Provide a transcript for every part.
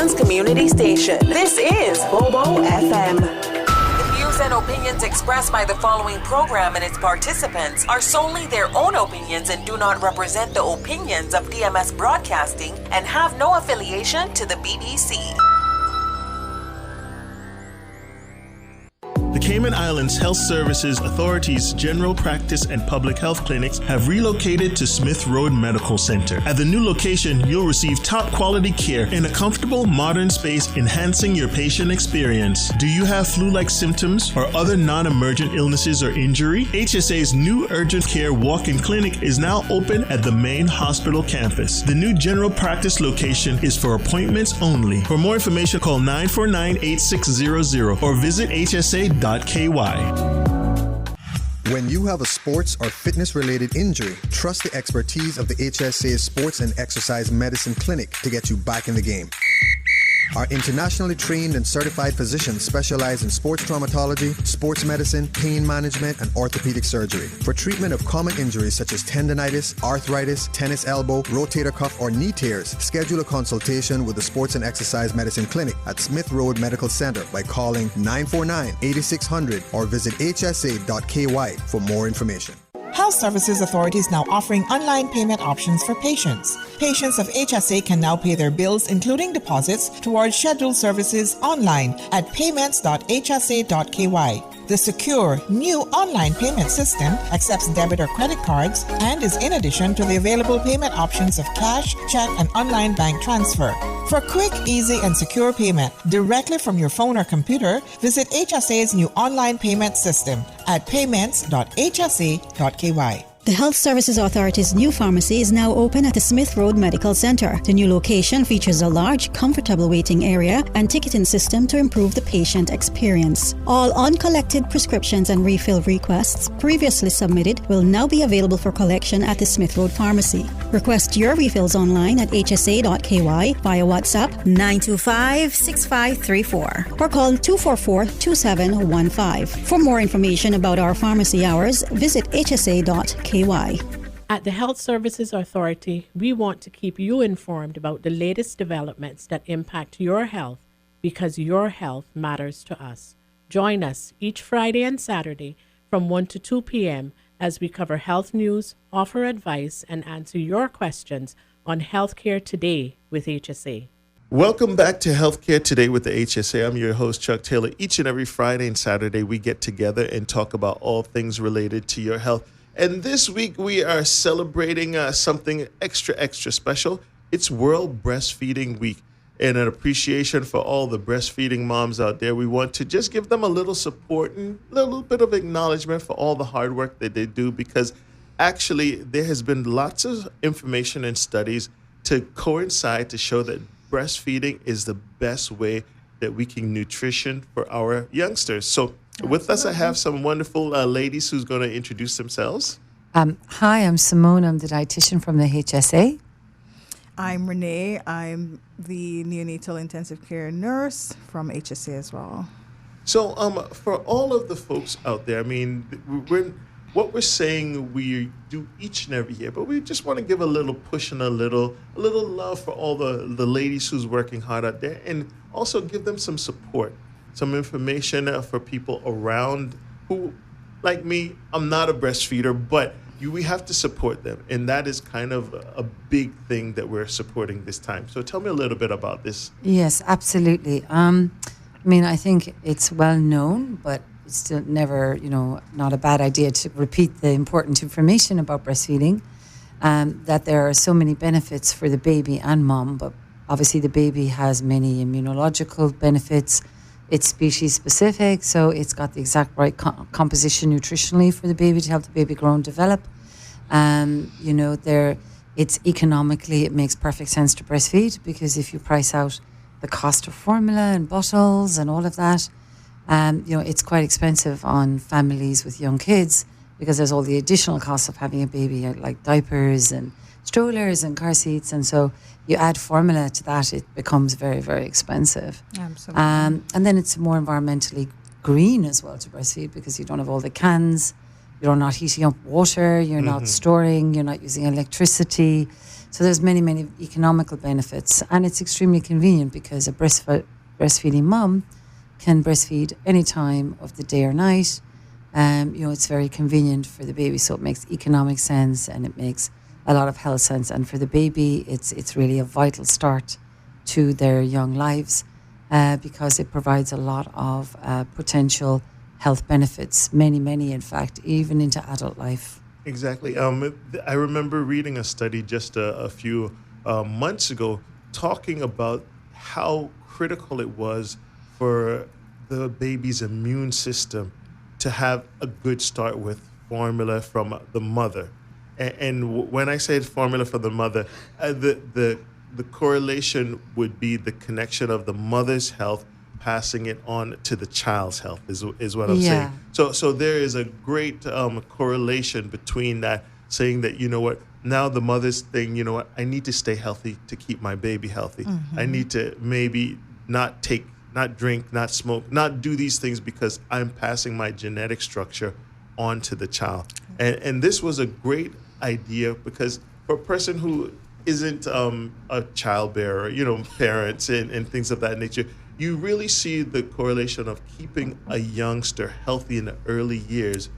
Cayman's community station. This is Bobo FM. The views and opinions expressed by the following program and its participants are solely their own opinions and do not represent the opinions of DMS Broadcasting and have no affiliation to the BBC. The Cayman Islands Health Services Authority's general practice and public health clinics have relocated to Smith Road Medical Center. At the new location, you'll receive top quality care in a comfortable, modern space, enhancing your patient experience. Do you have flu-like symptoms or other non-emergent illnesses or injury? HSA's new urgent care walk-in clinic is now open at the main hospital campus. The new general practice location is for appointments only. For more information, call 949-8600 or visit HSA.KY. When you have a sports or fitness-related injury, trust the expertise of the HSA Sports and Exercise Medicine Clinic to get you back in the game. Our internationally trained and certified physicians specialize in sports traumatology, sports medicine, pain management, and orthopedic surgery. For treatment of common injuries such as tendonitis, arthritis, tennis elbow, rotator cuff, or knee tears, schedule a consultation with the Sports and Exercise Medicine Clinic at Smith Road Medical Center by calling 949-8600 or visit hsa.ky for more information. Health Services Authority is now offering online payment options for patients. Patients of HSA can now pay their bills, including deposits, towards scheduled services online at payments.hsa.ky. The secure, new online payment system accepts debit or credit cards and is in addition to the available payment options of cash, check, and online bank transfer. For quick, easy, and secure payment directly from your phone or computer, visit HSA's new online payment system at payments.hsa.ky. The Health Services Authority's new pharmacy is now open at the Smith Road Medical Center. The new location features a large, comfortable waiting area and ticketing system to improve the patient experience. All uncollected prescriptions and refill requests previously submitted will now be available for collection at the Smith Road Pharmacy. Request your refills online at hsa.ky via WhatsApp 925-6534 or call 244-2715. For more information about our pharmacy hours, visit hsa.ky. At the Health Services Authority, we want to keep you informed about the latest developments that impact your health because your health matters to us. Join us each Friday and Saturday from 1 to 2 p.m. as we cover health news, offer advice, and answer your questions on Healthcare Today with HSA. Welcome back to Healthcare Today with the HSA. I'm your host, Chuck Taylor. Each and every Friday and Saturday, we get together and talk about all things related to your health. And this week, we are celebrating something extra special. It's World Breastfeeding Week. And an appreciation for all the breastfeeding moms out there. We want to just give them a little support and a little bit of acknowledgement for all the hard work that they do, because actually there has been lots of information and studies to coincide to show that breastfeeding is the best way that we can nutrition for our youngsters. So with us, I have some wonderful ladies who's going to introduce themselves. Hi, I'm Simone. I'm the dietitian from the HSA. I'm Renae. I'm the neonatal intensive care nurse from HSA as well. So for all of the folks out there, I mean, what we're saying we do each and every year, but we just want to give a little push and a little love for all the ladies who's working hard out there, and also give them some support. Some information for people around who, like me, I'm not a breastfeeder, but we have to support them. And that is kind of a big thing that we're supporting this time. So tell me a little bit about this. Yes, absolutely. I mean, I think it's well known, but it's still never, not a bad idea to repeat the important information about breastfeeding, that there are so many benefits for the baby and mom, but obviously the baby has many immunological benefits. It's species specific, so it's got the exact right composition nutritionally for the baby to help the baby grow and develop. It's economically, it makes perfect sense to breastfeed, because if you price out the cost of formula and bottles and all of that, it's quite expensive on families with young kids, because there's all the additional costs of having a baby, like diapers and strollers and car seats, and so you add formula to that, it becomes very, very expensive. Absolutely. And then it's more environmentally green as well to breastfeed, because you don't have all the cans, you're not heating up water, you're not storing, you're not using electricity. So there's many, many economical benefits, and it's extremely convenient because a breastfeeding mum can breastfeed any time of the day or night. It's very convenient for the baby, so it makes economic sense and it makes a lot of health sense. And for the baby, it's really a vital start to their young lives because it provides a lot of potential health benefits, many, in fact, even into adult life. Exactly. I remember reading a study just a few months ago talking about how critical it was for the baby's immune system to have a good start with formula from the mother. And when I say formula from the mother, the correlation would be the connection of the mother's health passing it on to the child's health is what I'm saying. So there is a great correlation between that, saying that, you know what, now the mother's thing, you know what, I need to stay healthy to keep my baby healthy. I need to maybe not drink, not smoke, not do these things because I'm passing my genetic structure on to the child. And this was a great idea because for a person who isn't a child bearer, parents and things of that nature, you really see the correlation of keeping a youngster healthy in the early years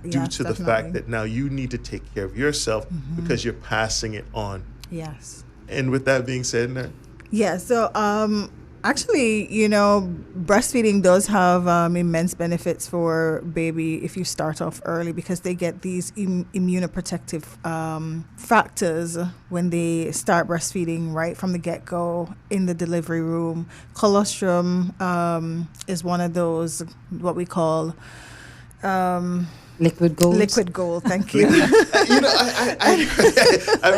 due to the fact that now you need to take care of yourself because you're passing it on. Yes. And with that being said, yeah, so actually, breastfeeding does have immense benefits for baby if you start off early because they get these immunoprotective factors when they start breastfeeding right from the get-go in the delivery room. Colostrum is one of those, what we call... Liquid gold. Liquid gold, thank you. I've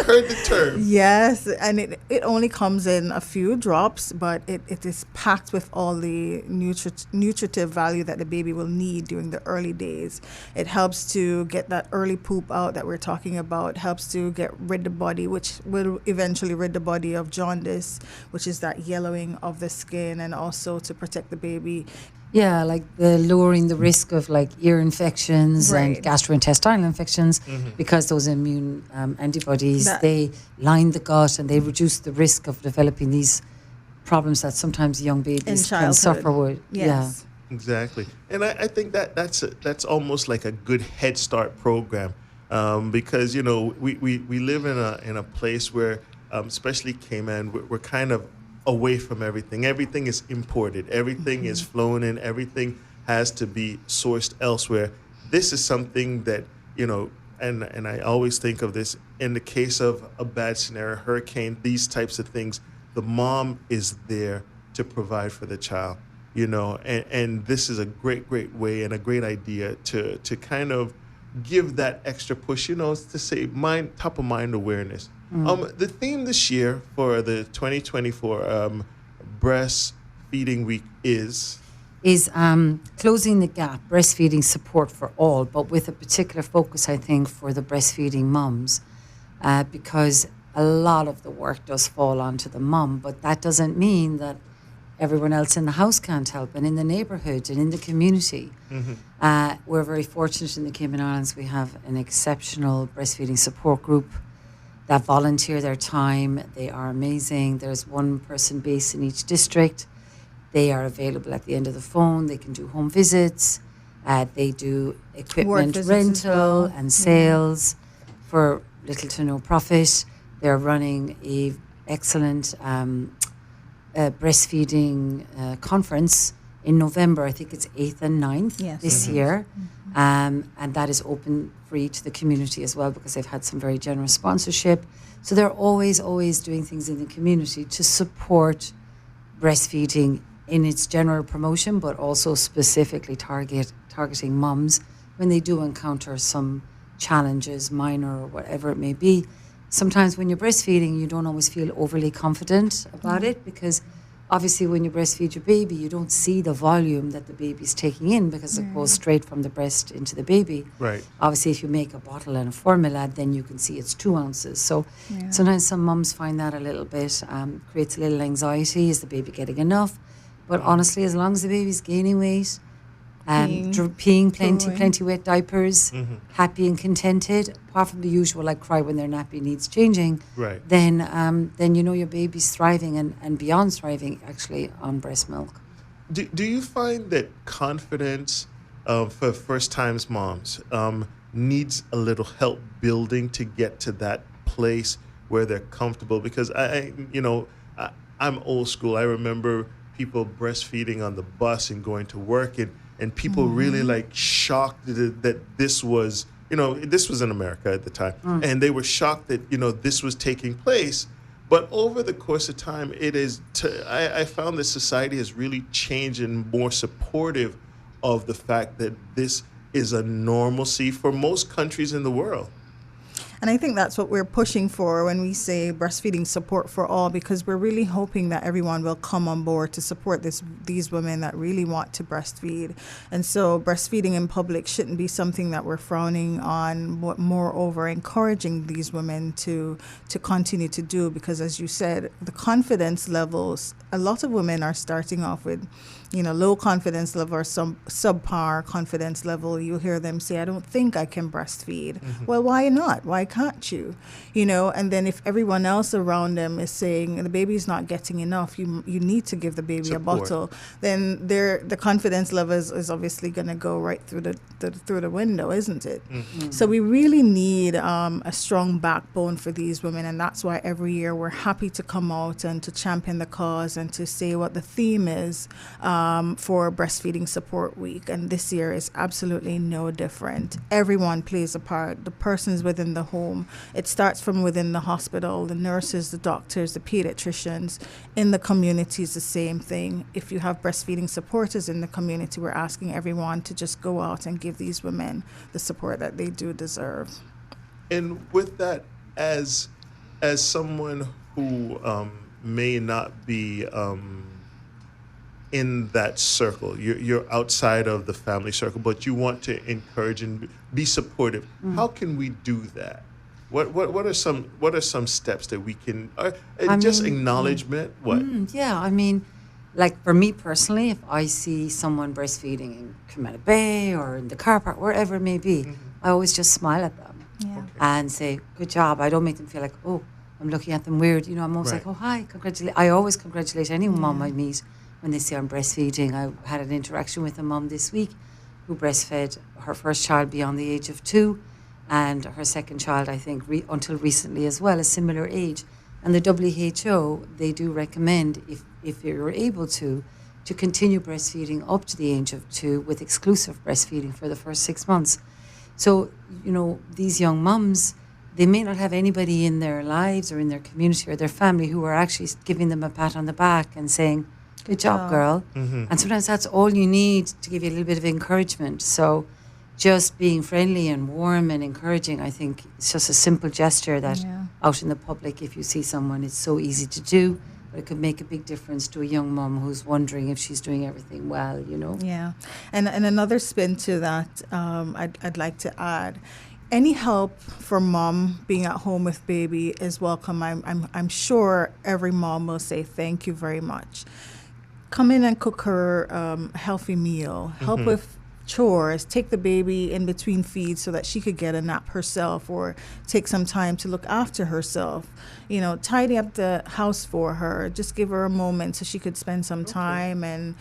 heard the term. Yes, and it only comes in a few drops, but it is packed with all the nutritive value that the baby will need during the early days. It helps to get that early poop out that we're talking about, helps to get rid the body, which will eventually rid the body of jaundice, which is that yellowing of the skin, and also to protect the baby. Yeah, like the lowering the risk of like ear infections Right. and gastrointestinal infections because those immune antibodies, they line the gut and they reduce the risk of developing these problems that sometimes young babies can suffer with. Yes. Yeah. Exactly. And I think that's almost like a good Head Start program because, we live in a place where, especially Cayman, we're kind of away from everything. Everything is imported. Everything is flown in. Everything has to be sourced elsewhere. This is something that, and I always think of this in the case of a bad scenario, hurricane, these types of things, the mom is there to provide for the child, and this is a great way and a great idea to kind of give that extra push, to say top of mind awareness. The theme this year for the 2024 Breastfeeding Week is closing the gap, breastfeeding support for all, but with a particular focus, I think, for the breastfeeding mums, because a lot of the work does fall onto the mum, but that doesn't mean that everyone else in the house can't help, and in the neighbourhood and in the community. We're very fortunate in the Cayman Islands. We have an exceptional breastfeeding support group that volunteer their time. They are amazing. There's one person based in each district. They are available at the end of the phone. They can do home visits. They do equipment rental and sales for little to no profit. They're running a excellent breastfeeding conference in November. I think it's 8th and 9th this year. And that is open free to the community as well because they've had some very generous sponsorship. So they're always doing things in the community to support breastfeeding in its general promotion, but also specifically targeting mums when they do encounter some challenges, minor or whatever it may be. Sometimes when you're breastfeeding, you don't always feel overly confident about it because obviously, when you breastfeed your baby, you don't see the volume that the baby's taking in because it goes straight from the breast into the baby. Right. Obviously, if you make a bottle and a formula, then you can see it's 2 ounces. So sometimes some mums find that a little bit, creates a little anxiety. Is the baby getting enough? But honestly, as long as the baby's gaining weight, peeing plenty wet diapers, happy and contented, apart from the usual like cry when their nappy needs changing, right, then you know your baby's thriving and beyond thriving actually on breast milk. Do you find that confidence for first-time moms needs a little help building to get to that place where they're comfortable? Because I'm old school. I remember people breastfeeding on the bus and going to work, and people really like shocked that this was, this was in America at the time, and they were shocked that, this was taking place. But over the course of time, I found that society has really changed and more supportive of the fact that this is a normalcy for most countries in the world. And I think that's what we're pushing for when we say breastfeeding support for all, because we're really hoping that everyone will come on board to support these women that really want to breastfeed. And so breastfeeding in public shouldn't be something that we're frowning on, but moreover encouraging these women to continue to do, because as you said, the confidence levels, a lot of women are starting off with low confidence level or some subpar confidence level. You hear them say, I don't think I can breastfeed. Well, why not? Why can't you? And then if everyone else around them is saying the baby's not getting enough, you need to give the baby support. A bottle, then the confidence level is obviously going to go right through the window, isn't it? So we really need a strong backbone for these women, and that's why every year we're happy to come out and to champion the cause and to say what the theme is for Breastfeeding Support Week. And this year is absolutely no different. Everyone plays a part. The persons within the home. It starts from within the hospital, the nurses, the doctors, the pediatricians. In the community is the same thing. If you have breastfeeding supporters in the community, we're asking everyone to just go out and give these women the support that they do deserve. And with that, as someone who may not be in that circle, you're outside of the family circle, but you want to encourage and be supportive. How can we do that? What are some steps that we can? Acknowledgement. Like for me personally, if I see someone breastfeeding in Cayman Bay or in the car park, wherever it may be, I always just smile at them and say, "Good job." I don't make them feel like, "Oh, I'm looking at them weird." I'm always like, "Oh, hi, congratulate." I always congratulate any mom I meet when they say I'm breastfeeding. I had an interaction with a mom this week who breastfed her first child beyond the age of 2, and her second child, I think, until recently as well, a similar age. And the WHO, they do recommend, if you're able to continue breastfeeding up to the age of 2 with exclusive breastfeeding for the first 6 months. So, these young mums, they may not have anybody in their lives or in their community or their family who are actually giving them a pat on the back and saying, "Good job, girl." And sometimes that's all you need to give you a little bit of encouragement. So just being friendly and warm and encouraging, I think it's just a simple gesture that out in the public, if you see someone, it's so easy to do, but it could make a big difference to a young mom who's wondering if she's doing everything well, Yeah. And another spin to that, I'd like to add, any help for mom being at home with baby is welcome. I'm sure every mom will say thank you very much. Come in and cook her a healthy meal. Help with chores. Take the baby in between feeds so that she could get a nap herself, or take some time to look after herself. Tidy up the house for her. Just give her a moment so she could spend some time and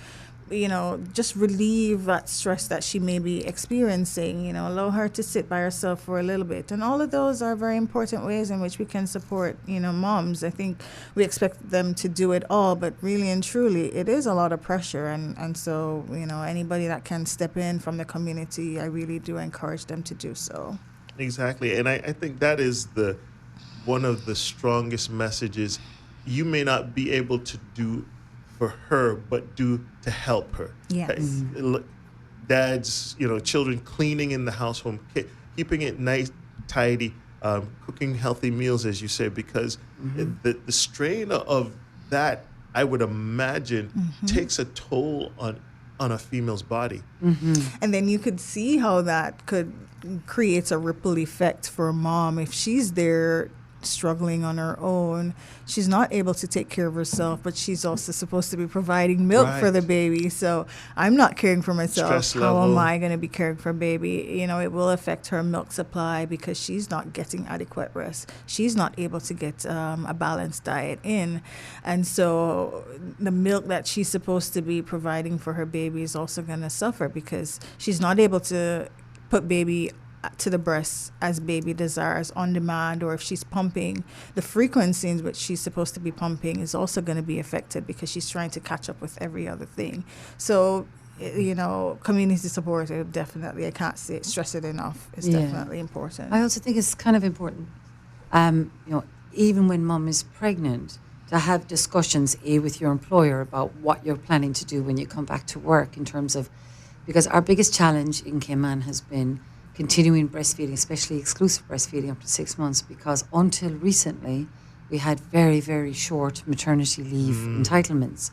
just relieve that stress that she may be experiencing. Allow her to sit by herself for a little bit. And all of those are very important ways in which we can support, moms. I think we expect them to do it all, but really and truly, it is a lot of pressure. And so, anybody that can step in from the community, I really do encourage them to do so. Exactly. And I think that is one of the strongest messages. You may not be able to do for her, but do to help her. Yes. Dads, children cleaning in the household, keeping it nice, tidy, cooking healthy meals, as you said, because the strain of that, I would imagine, takes a toll on a female's body. And then you could see how that could create a ripple effect for a mom if she's there struggling on her own, she's not able to take care of herself, but she's also supposed to be providing milk for the baby. So I'm not caring for myself. Stress How level. am I going to be caring for baby? You know, it will affect her milk supply because she's not getting adequate rest. She's not able to get a balanced diet in. And so the milk that she's supposed to be providing for her baby is also going to suffer because she's not able to put baby to the breast as baby desires on demand, or if she's pumping, the frequency in which she's supposed to be pumping is also going to be affected because she's trying to catch up with every other thing. So, you know, community support, definitely, I can't stress it enough. It's definitely important. I also think it's kind of important, you know, even when mom is pregnant, to have discussions, with your employer about what you're planning to do when you come back to work in terms of, because our biggest challenge in Cayman has been continuing breastfeeding, especially exclusive breastfeeding up to 6 months, because until recently we had very, very short maternity leave entitlements.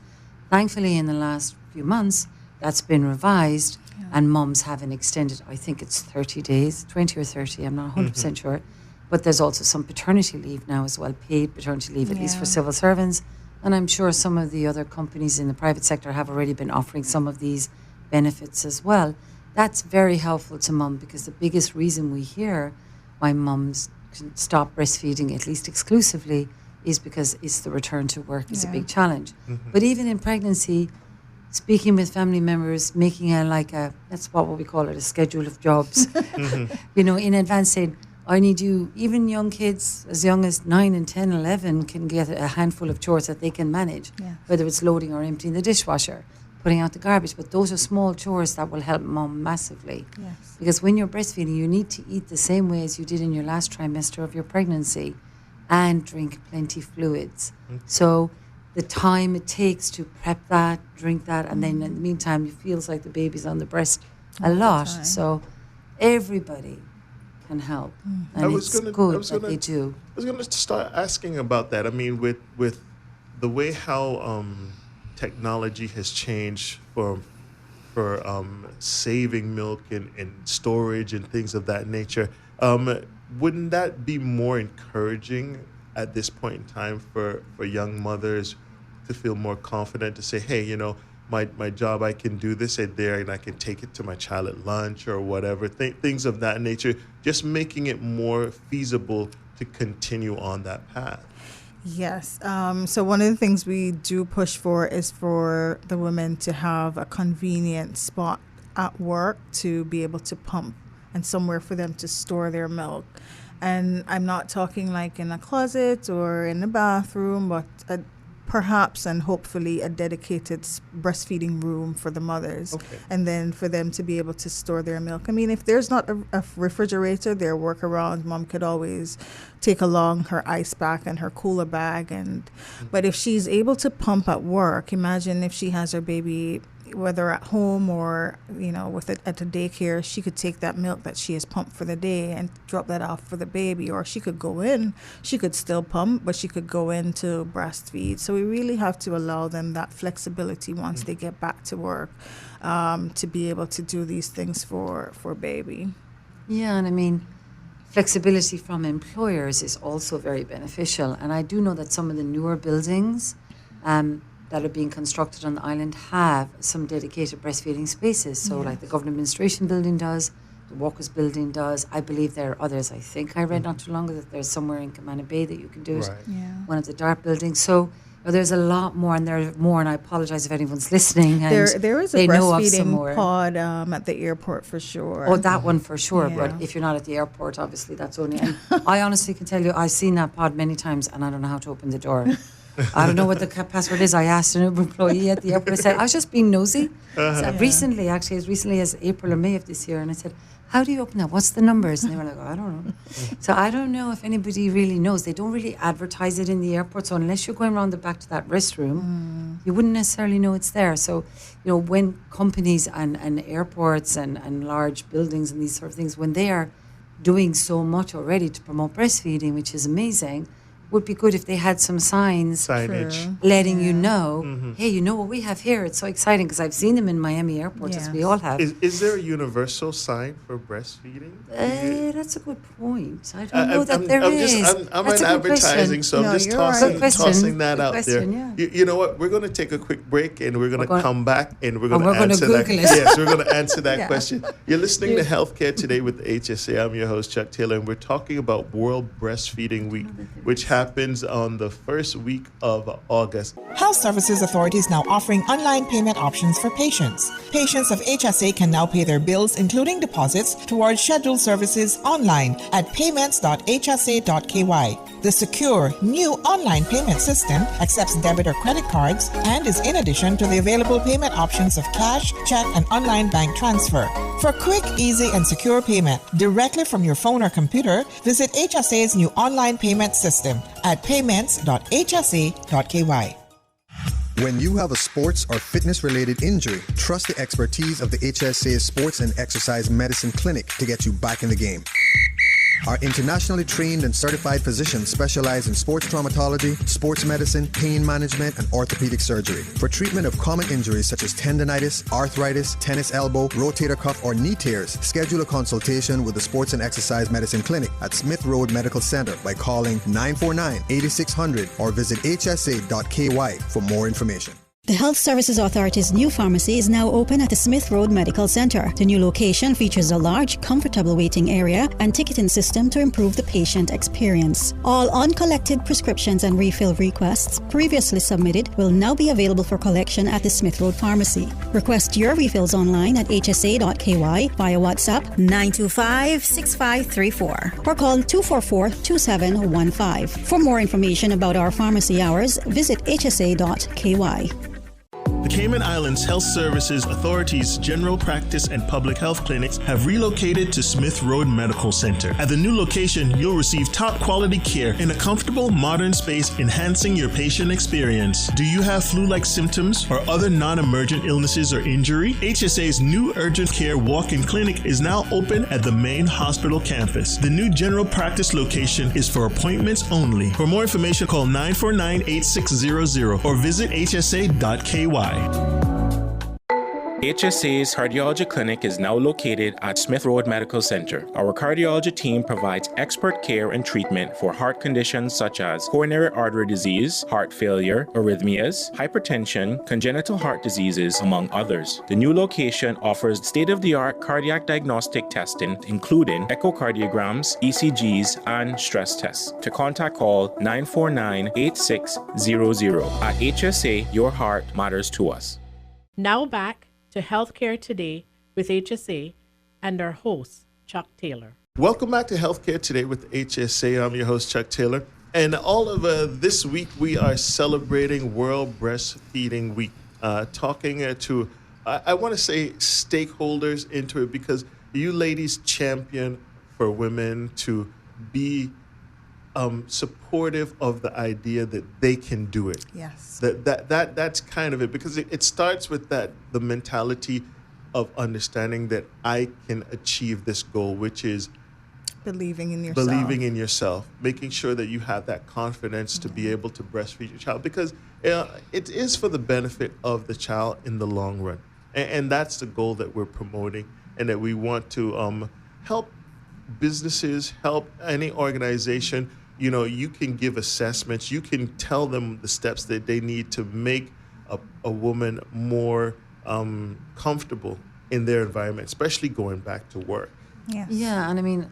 Thankfully, in the last few months, that's been revised and mums have an extended, I think it's 30 days, 20 or 30, I'm not 100% sure. But there's also some paternity leave now as well, paid paternity leave, at least for civil servants. And I'm sure some of the other companies in the private sector have already been offering some of these benefits as well. That's very helpful to mum, because the biggest reason we hear why mums can stop breastfeeding, at least exclusively, is because it's the return to work is a big challenge. But even in pregnancy, speaking with family members, making that's what we call it, a schedule of jobs, you know, in advance, saying, I need you, even young kids as young as 9 and 10, 11 can get a handful of chores that they can manage, whether it's loading or emptying the dishwasher, putting out the garbage. But those are small chores that will help mom massively. Yes. Because when you're breastfeeding, you need to eat the same way as you did in your last trimester of your pregnancy and drink plenty fluids. So the time it takes to prep that, drink that, and then in the meantime, it feels like the baby's on the breast a lot. So everybody can help. And it's good that they do. I was going to start asking about that. I mean, with the way how technology has changed for saving milk and storage and things of that nature, wouldn't that be more encouraging at this point in time for young mothers to feel more confident to say, hey, you know, my job, I can do this at there and I can take it to my child at lunch or whatever, things of that nature, just making it more feasible to continue on that path? Yes. So one of the things we do push for is for the women to have a convenient spot at work to be able to pump and somewhere for them to store their milk. And I'm not talking like in a closet or in the bathroom, but perhaps and hopefully a dedicated breastfeeding room for the mothers. And then for them to be able to store their milk. I mean, if there's not a refrigerator, their workaround, mom could always take along her ice pack and her cooler bag. But if she's able to pump at work, imagine if she has her baby, whether at home or, you know, at the daycare, she could take that milk that she has pumped for the day and drop that off for the baby. Or she could go in, she could still pump, but she could go in to breastfeed. So we really have to allow them that flexibility once they get back to work, to be able to do these things for baby. Yeah, and I mean, flexibility from employers is also very beneficial. And I do know that some of the newer buildings that are being constructed on the island have some dedicated breastfeeding spaces. So like the Government Administration Building does, the Walkers Building does. I believe there are others. I think I read not too long ago that there's somewhere in Cayman Bay that you can do it. One of the DART buildings. So there's a lot more, and there are more, and I apologize if anyone's listening. And there is a breastfeeding pod at the airport for sure. Oh, that one for sure. But if you're not at the airport, obviously that's only... And I honestly can tell you, I've seen that pod many times, and I don't know how to open the door. I don't know what the password is. I asked an employee at the airport. I said, I was just being nosy. So recently, actually, as recently as April or May of this year, and I said, how do you open that? What's the numbers? And they were like, I don't know. So I don't know if anybody really knows. They don't really advertise it in the airport. So unless you're going around the back to that restroom, you wouldn't necessarily know it's there. So, you know, when companies and airports and large buildings and these sort of things, when they are doing so much already to promote breastfeeding, which is amazing, would be good if they had some Signage. letting you know, hey, you know what we have here? It's so exciting because I've seen them in Miami Airport, as we all have. Is there a universal sign for breastfeeding? That's a good point. I don't know that there is. I'm in advertising, so I'm just tossing that out there. Yeah. You know what? We're going to take a quick break, and we're going to come back, and we're going to answer that. Google it. Yes, we're going to answer that question. You're listening to Healthcare Today with the HSA. I'm your host, Chuck Taylor, and we're talking about World Breastfeeding Week, which happens on the first week of August. Health Services Authority is now offering online payment options for patients. Patients of HSA can now pay their bills, including deposits, towards scheduled services online at payments.hsa.ky. The secure, new online payment system accepts debit or credit cards and is in addition to the available payment options of cash, check, and online bank transfer. For quick, easy, and secure payment directly from your phone or computer, visit HSA's new online payment system at payments.hsa.ky. When you have a sports or fitness-related injury, trust the expertise of the HSA Sports and Exercise Medicine Clinic to get you back in the game. Our internationally trained and certified physicians specialize in sports traumatology, sports medicine, pain management, and orthopedic surgery. For treatment of common injuries such as tendonitis, arthritis, tennis elbow, rotator cuff, or knee tears, schedule a consultation with the Sports and Exercise Medicine Clinic at Smith Road Medical Center by calling 949-8600 or visit hsa.ky for more information. The Health Services Authority's new pharmacy is now open at the Smith Road Medical Center. The new location features a large, comfortable waiting area and ticketing system to improve the patient experience. All uncollected prescriptions and refill requests previously submitted will now be available for collection at the Smith Road Pharmacy. Request your refills online at hsa.ky via WhatsApp 925-6534 or call 244-2715. For more information about our pharmacy hours, visit hsa.ky. The Cayman Islands Health Services Authority's general practice and public health clinics have relocated to Smith Road Medical Center. At the new location, you'll receive top quality care in a comfortable, modern space, enhancing your patient experience. Do you have flu-like symptoms or other non-emergent illnesses or injury? HSA's new urgent care walk-in clinic is now open at the main hospital campus. The new general practice location is for appointments only. For more information, call 949-8600 or visit hsa.ky. HSA's cardiology clinic is now located at Smith Road Medical Center. Our cardiology team provides expert care and treatment for heart conditions such as coronary artery disease, heart failure, arrhythmias, hypertension, congenital heart diseases, among others. The new location offers state-of-the-art cardiac diagnostic testing, including echocardiograms, ECGs, and stress tests. To contact, call 949-8600. At HSA, your heart matters to us. Now back to Healthcare Today with HSA and our host, Chuck Taylor. Welcome back to Healthcare Today with HSA. I'm your host, Chuck Taylor. And all of this week, we are celebrating World Breastfeeding Week. Talking to, I want to say, stakeholders into it, because you ladies champion for women to be supportive of the idea that they can do it. Yes. That's kind of it, because it starts with the mentality of understanding that I can achieve this goal, which is believing in yourself, making sure that you have that confidence to be able to breastfeed your child, because it is for the benefit of the child in the long run. And that's the goal that we're promoting, and that we want to help businesses, help any organization. You can give assessments. You can tell them the steps that they need to make a woman more comfortable in their environment, especially going back to work. Yes. Yeah, and I mean,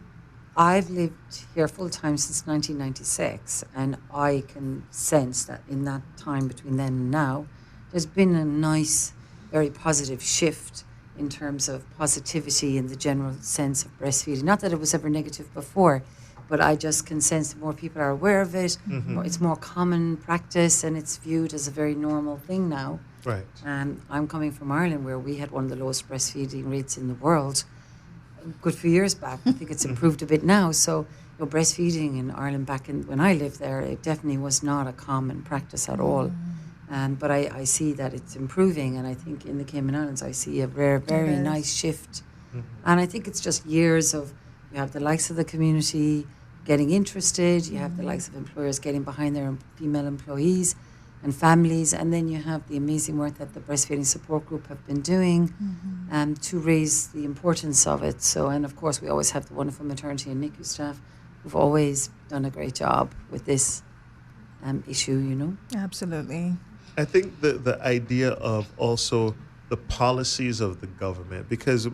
I've lived here full-time since 1996, and I can sense that in that time between then and now, there's been a nice, very positive shift in terms of positivity in the general sense of breastfeeding. Not that it was ever negative before, but I just can sense that more people are aware of it. Mm-hmm. It's more common practice, and it's viewed as a very normal thing now. Right. I'm coming from Ireland, where we had one of the lowest breastfeeding rates in the world a good few years back. I think it's improved a bit now. So breastfeeding in Ireland when I lived there, it definitely was not a common practice at all. But I see that it's improving, and I think in the Cayman Islands I see a very nice shift. Mm-hmm. And I think it's just years of, you have the likes of the community, getting interested. You have the likes of employers getting behind their female employees and families. And then you have the amazing work that the Breastfeeding Support Group have been doing to raise the importance of it. So, and of course, we always have the wonderful maternity and NICU staff who've always done a great job with this issue, you know. Absolutely. I think the idea of also the policies of the government, because,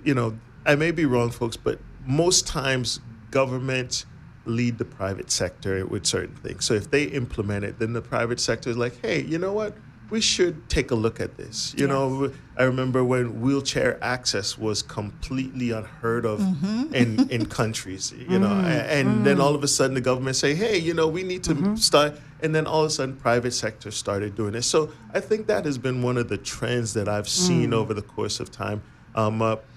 you know, I may be wrong, folks, but most times government lead the private sector with certain things. So if they implement it, then the private sector is like, hey, you know what? We should take a look at this. You know, I remember when wheelchair access was completely unheard of in countries, you know, and then all of a sudden the government say, hey, you know, we need to start, and then all of a sudden private sector started doing this. So I think that has been one of the trends that I've seen over the course of time.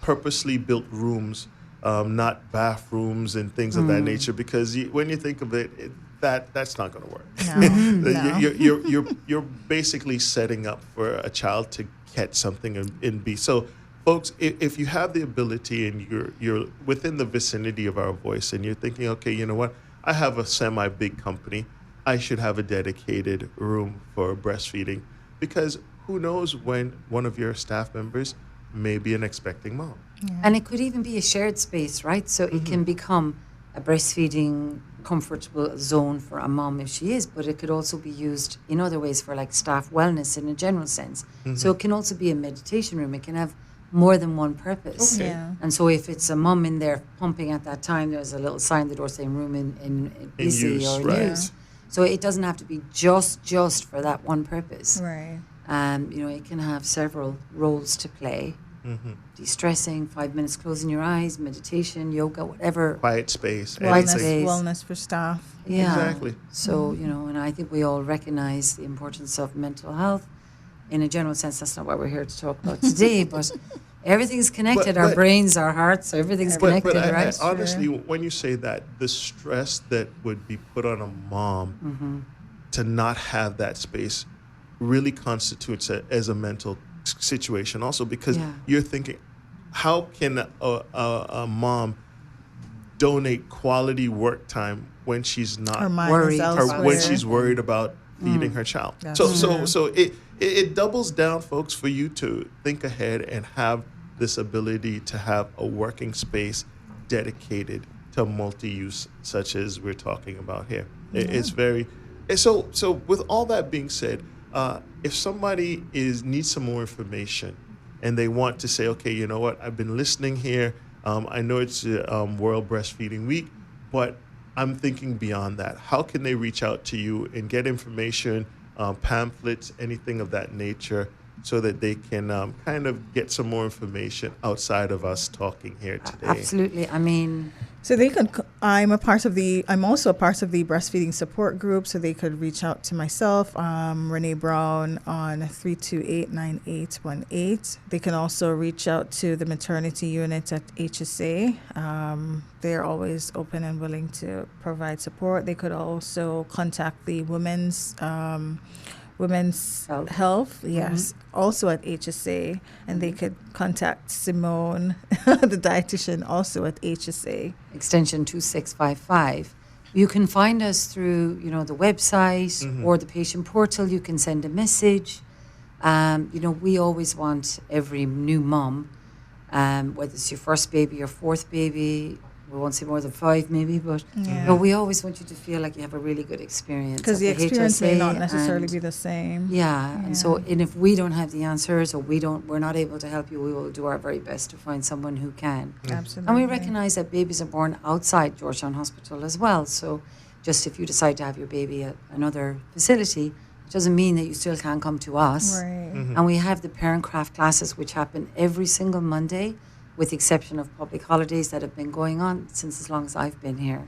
Purposely built rooms, not bathrooms and things of that nature, because when you think of it, that's not going to work. You're basically setting up for a child to catch something and be. So, folks, if you have the ability and you're within the vicinity of our voice and you're thinking, okay, you know what, I have a semi-big company, I should have a dedicated room for breastfeeding, because who knows when one of your staff members may be an expecting mom. And it could even be a shared space, right? So it can become a breastfeeding comfortable zone for a mom if she is, but it could also be used in other ways for like staff wellness in a general sense. So it can also be a meditation room. It can have more than one purpose. Okay. And so if it's a mom in there pumping at that time, there's a little sign on the door saying room in busy use, or right. use. So it doesn't have to be just for that one purpose. Right. You know, it can have several roles to play. De-stressing, 5 minutes closing your eyes, meditation, yoga, whatever. Quiet space. Wellness for staff. Yeah. Exactly. So, you know, and I think we all recognize the importance of mental health. In a general sense, that's not what we're here to talk about today, but everything's connected. Our brains, our hearts, everything's connected, right? Honestly, when you say that, the stress that would be put on a mom to not have that space really constitutes as a mental situation also, because you're thinking, how can a mom donate quality work time when she's not worried, or when she's worried about feeding her child? So it doubles down, folks, for you to think ahead and have this ability to have a working space dedicated to multi-use, such as we're talking about here. It's very so with all that being said, if somebody needs some more information and they want to say, okay, you know what, I've been listening here. I know it's World Breastfeeding Week, but I'm thinking beyond that. How can they reach out to you and get information, pamphlets, anything of that nature, so that they can kind of get some more information outside of us talking here today? Absolutely. I mean, so they could. I'm also a part of the breastfeeding support group. So they could reach out to myself, Renae Brown, on 328-9818. They can also reach out to the maternity unit at HSA. They're always open and willing to provide support. They could also contact the women's health, yes, also at HSA, and they could contact Simone, the dietitian, also at HSA. Extension 2655. You can find us through, you know, the website or the patient portal. You can send a message. You know, we always want every new mom, whether it's your first baby, your fourth baby, we won't say more than 5 maybe, but we always want you to feel like you have a really good experience. Because the experience may not necessarily be the same. And so, and if we don't have the answers or we're not able to help you, we will do our very best to find someone who can. Absolutely. And we recognize that babies are born outside Georgetown Hospital as well. So just if you decide to have your baby at another facility, it doesn't mean that you still can't come to us. Right. And we have the parent craft classes, which happen every single Monday, with the exception of public holidays that have been going on since as long as I've been here.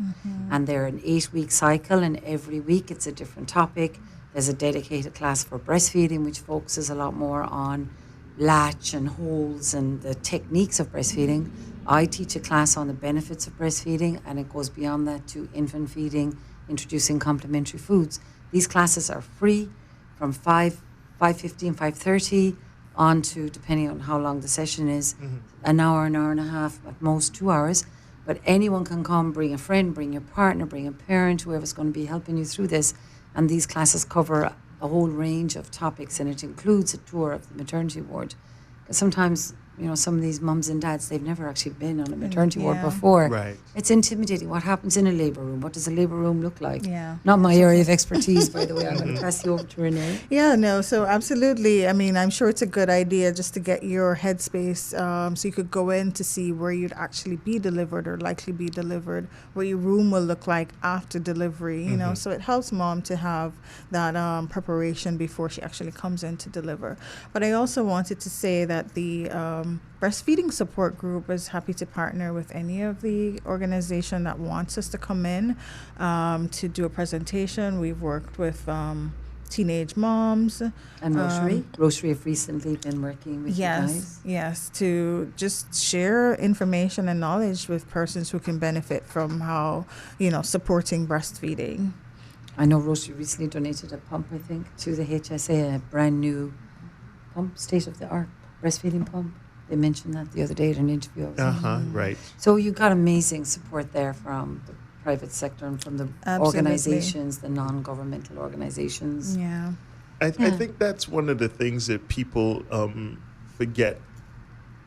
And they're an 8-week cycle, and every week it's a different topic. There's a dedicated class for breastfeeding, which focuses a lot more on latch and holds and the techniques of breastfeeding. I teach a class on the benefits of breastfeeding, and it goes beyond that to infant feeding, introducing complementary foods. These classes are free from 5:15, 5:30, on to, depending on how long the session is, an hour and a half, at most 2 hours. But anyone can come, bring a friend, bring your partner, bring a parent, whoever's going to be helping you through this. And these classes cover a whole range of topics, and it includes a tour of the maternity ward. Because sometimes, some of these mums and dads, they've never actually been on a maternity ward before. Right. It's intimidating. What happens in a labour room? What does a labour room look like? Yeah. Not my area of expertise, by the way. I'm going to pass you over to Renae. Yeah, no, so absolutely. I mean, I'm sure it's a good idea just to get your headspace so you could go in to see where you'd actually be delivered or likely be delivered, what your room will look like after delivery, you know. So it helps mom to have that preparation before she actually comes in to deliver. But I also wanted to say that the breastfeeding support group is happy to partner with any of the organization that wants us to come in to do a presentation. We've worked with teenage moms. And Rotary. Rotary have recently been working with you guys. Yes, to just share information and knowledge with persons who can benefit from how, supporting breastfeeding. I know Rotary recently donated a pump, I think, to the HSA, a brand new pump, state-of-the-art breastfeeding pump. They mentioned that the other day at an interview. Right. So you got amazing support there from the private sector and from the organizations, the non-governmental organizations. Yeah. I think that's one of the things that people forget,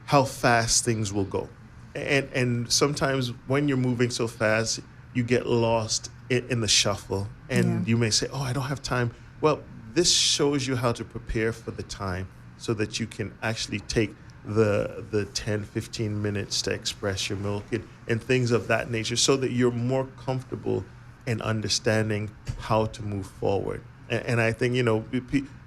how fast things will go. And sometimes when you're moving so fast, you get lost in the shuffle. And you may say, oh, I don't have time. Well, this shows you how to prepare for the time so that you can actually take the 10, 15 minutes to express your milk and things of that nature so that you're more comfortable in understanding how to move forward. And I think,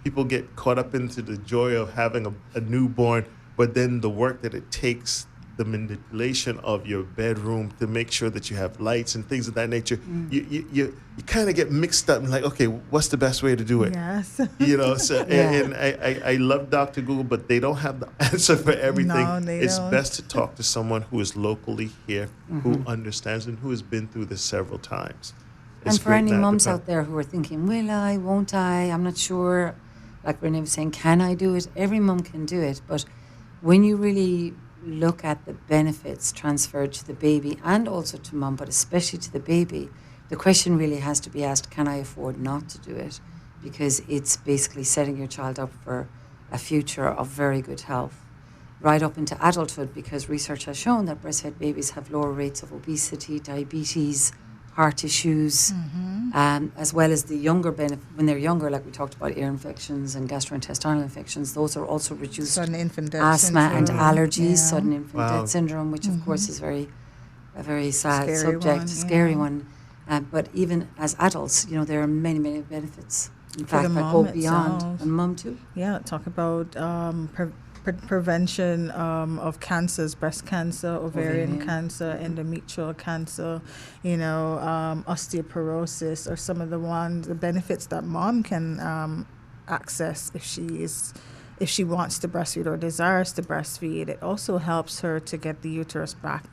people get caught up into the joy of having a newborn, but then the work that it takes, the manipulation of your bedroom to make sure that you have lights and things of that nature, you kind of get mixed up and like, okay, what's the best way to do it? Yes. And I love Dr. Google, but they don't have the answer for everything. No, they it's don't. best to talk to someone who is locally here, who understands and who has been through this several times. And for any mums out there who are thinking, will I, won't I, I'm not sure, like Renae was saying, can I do it? Every mum can do it, but when you really look at the benefits transferred to the baby and also to mum, but especially to the baby, the question really has to be asked, can I afford not to do it? Because it's basically setting your child up for a future of very good health, right up into adulthood, because research has shown that breastfed babies have lower rates of obesity, diabetes, heart issues, as well as the younger when they're younger, like we talked about ear infections and gastrointestinal infections, those are also reduced. Sudden infant death asthma syndrome. and allergies, Yeah. sudden infant death syndrome, which of course is a very sad Scary subject, one, a scary one. But even as adults, there are many, many benefits. In For fact, the that mom go beyond. itself. And mum too. Yeah, talk about prevention of cancers, breast cancer, ovarian cancer, endometrial cancer, osteoporosis, or some of the benefits that mom can access if she wants to breastfeed or desires to breastfeed. It also helps her to get the uterus back.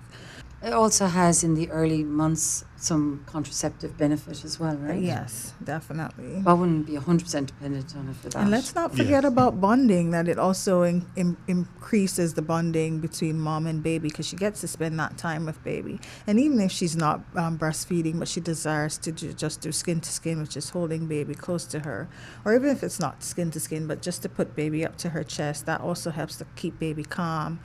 It also has, in the early months, some contraceptive benefit as well, right? Yes, definitely. But I wouldn't be 100% dependent on it for that. And let's not forget about bonding, that it also increases the bonding between mom and baby, because she gets to spend that time with baby. And even if she's not breastfeeding, but she desires to just do skin to skin, which is holding baby close to her, or even if it's not skin to skin, but just to put baby up to her chest, that also helps to keep baby calm.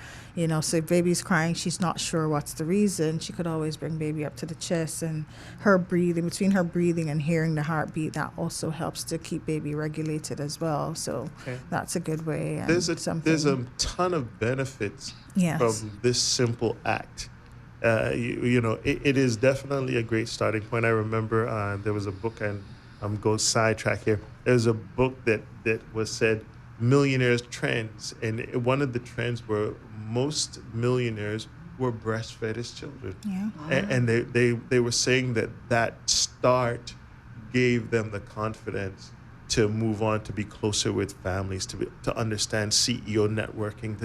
So if baby's crying, she's not sure what's the reason, she could always bring baby up to the chest, and her breathing, between her breathing and hearing the heartbeat, that also helps to keep baby regulated as well. So that's a good way. And there's a ton of benefits from this simple act. It is definitely a great starting point. I remember there was a book, and I'm going sidetrack here. There's a book that was said, Millionaires Trends, and one of the trends were most millionaires were breastfed as children. Yeah. And they were saying that start gave them the confidence to move on, to be closer with families, to understand CEO networking,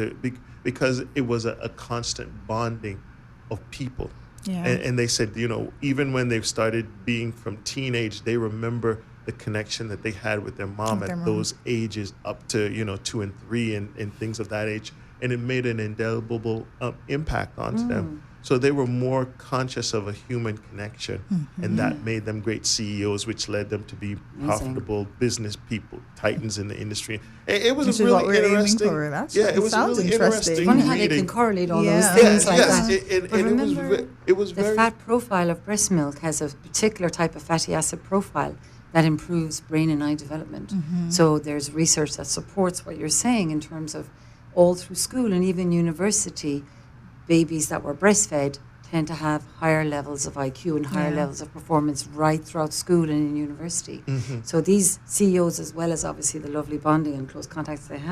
because it was a constant bonding of people. Yeah. And they said, even when they've started being from teenage, they remember the connection that they had with their mom at those ages up to, 2 and 3 and things of that age. and it made an indelible impact onto them. So they were more conscious of a human connection, and that made them great CEOs, which led them to be profitable business people, titans in the industry. It was a really interesting. It was a really interesting. Funny how they can correlate all those things like that. But remember, it was the fat profile of breast milk has a particular type of fatty acid profile that improves brain and eye development. So there's research that supports what you're saying in terms of all through school and even university. Babies that were breastfed tend to have higher levels of IQ and higher levels of performance right throughout school and in university. So these CEOs, as well as obviously the lovely bonding and close contacts they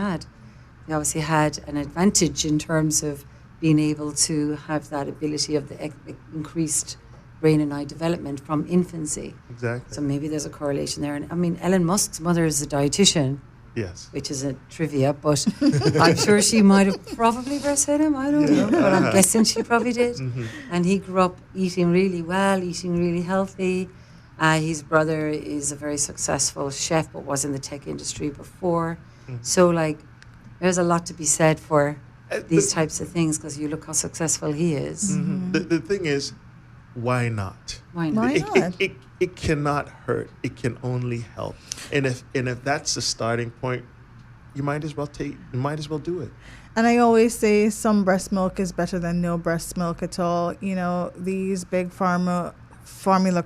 obviously had an advantage in terms of being able to have that ability of the increased brain and eye development from infancy. Exactly. So maybe there's a correlation there. And I mean, Elon Musk's mother is a dietitian. Yes. Which is a trivia, but I'm sure she might have probably breastfed him. I don't know, but I'm guessing she probably did. And he grew up eating really well, eating really healthy. His brother is a very successful chef, but was in the tech industry before. So, there's a lot to be said for these types of things, because you look how successful he is. The thing is, why not? Why not? It cannot hurt. It can only help. And if that's the starting point, you might as well do it. And I always say some breast milk is better than no breast milk at all. You know, these big formula